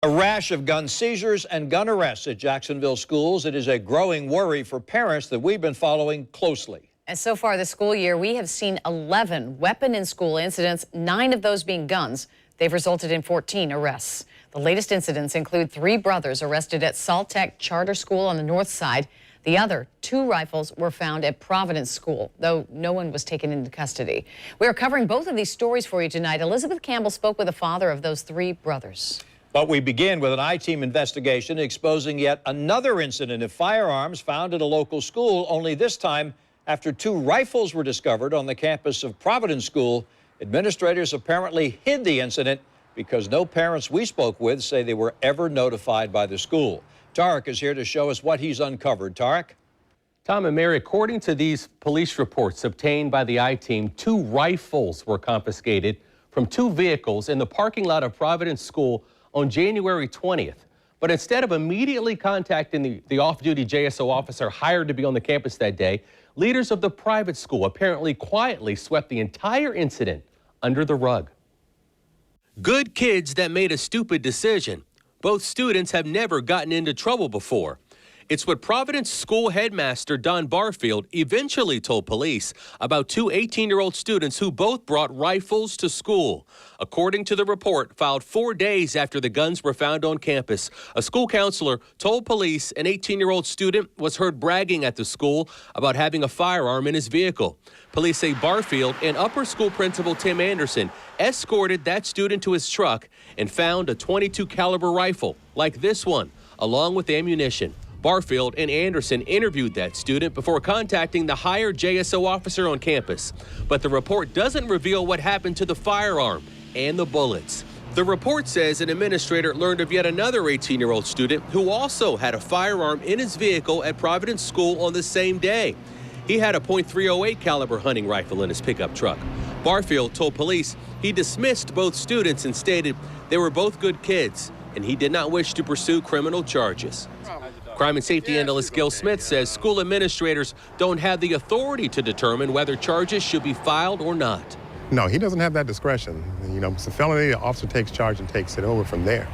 A rash of gun seizures and gun arrests at Jacksonville schools. It is a growing worry for parents that we've been following closely. And so far this school year, we have seen 11 weapon in school incidents, 9 of those being guns. They've resulted in 14 arrests. The latest incidents include 3 brothers arrested at Saltech Charter School on the north side. The other 2 rifles were found at Providence School, though no one was taken into custody. We are covering both of these stories for you tonight. Elizabeth Campbell spoke with the father of those 3 brothers. But we begin with an I-team investigation exposing yet another incident of firearms found at a local school, only this time after 2 rifles were discovered on the campus of Providence School. Administrators apparently hid the incident because no parents we spoke with say they were ever notified by the school. Tarek is here to show us what he's uncovered. Tarek? Tom and Mary, according to these police reports obtained by the I-team, 2 rifles were confiscated from 2 vehicles in the parking lot of Providence School on January 20th. But instead of immediately contacting the off-duty JSO officer hired to be on the campus that day, leaders of the private school apparently quietly swept the entire incident under the rug. Good kids that made a stupid decision. Both students have never gotten into trouble before. It's what Providence school headmaster Don Barfield eventually told police about 2 18-year-old students who both brought rifles to school. According to the report filed 4 days after the guns were found on campus, a school counselor told police an 18-year-old student was heard bragging at the school about having a firearm in his vehicle. Police say Barfield and upper school principal Tim Anderson escorted that student to his truck and found a .22 caliber rifle like this one, along with ammunition. Barfield and Anderson interviewed that student before contacting the hired JSO officer on campus. But the report doesn't reveal what happened to the firearm and the bullets. The report says an administrator learned of yet another 18-year-old student who also had a firearm in his vehicle at Providence School on the same day. He had a .308 caliber hunting rifle in his pickup truck. Barfield told police he dismissed both students and stated they were both good kids and he did not wish to pursue criminal charges. Crime and safety analyst Gil Smith says school administrators don't have the authority to determine whether charges should be filed or not. No, he doesn't have that discretion. You know, it's a felony, the officer takes charge and takes it over from there.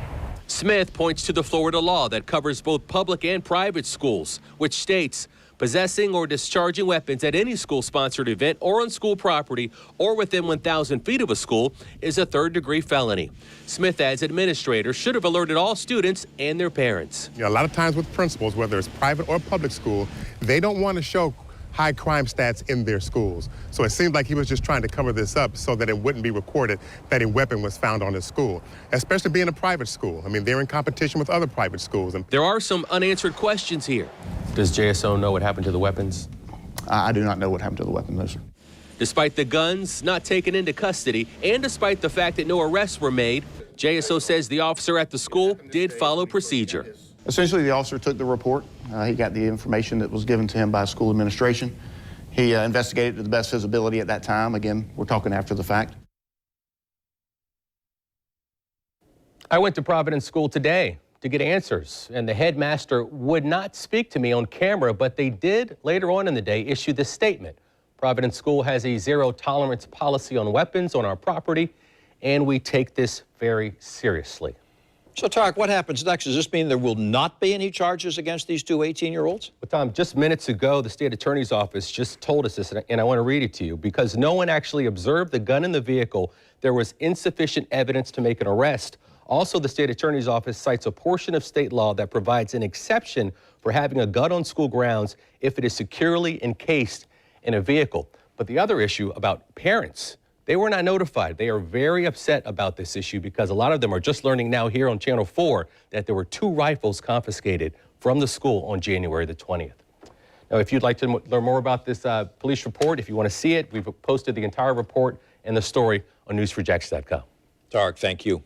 Smith points to the Florida law that covers both public and private schools, which states possessing or discharging weapons at any school-sponsored event or on school property or within 1,000 feet of a school is a third-degree felony. Smith adds administrators should have alerted all students and their parents. You know, a lot of times with principals, whether it's private or public school, they don't want to show high crime stats in their schools. So it seemed like he was just trying to cover this up so that it wouldn't be recorded that a weapon was found on his school, especially being a private school. I mean, they're in competition with other private schools. There are some unanswered questions here. Does JSO know what happened to the weapons? I do not know what happened to the weapons, no, sir. Despite the guns not taken into custody, and despite the fact that no arrests were made, JSO says the officer at the school did follow procedure. Essentially, the officer took the report. He got the information that was given to him by school administration. He investigated to the best of his ability at that time. Again, we're talking after the fact. I went to Providence School today to get answers, and the headmaster would not speak to me on camera, but they did later on in the day issue this statement. Providence School has a zero-tolerance policy on weapons on our property, and we take this very seriously. So, Tarek, what happens next? Does this mean there will not be any charges against these 2 18-year-olds? Well, Tom, just minutes ago, the state attorney's office just told us this, and I want to read it to you. Because no one actually observed the gun in the vehicle, there was insufficient evidence to make an arrest. Also, the state attorney's office cites a portion of state law that provides an exception for having a gun on school grounds if it is securely encased in a vehicle. But the other issue about parents, they were not notified. They are very upset about this issue because a lot of them are just learning now here on Channel 4 that there were 2 rifles confiscated from the school on January the 20th. Now, if you'd like to learn more about this police report, if you want to see it, we've posted the entire report and the story on news4jax.com. Tarek, thank you.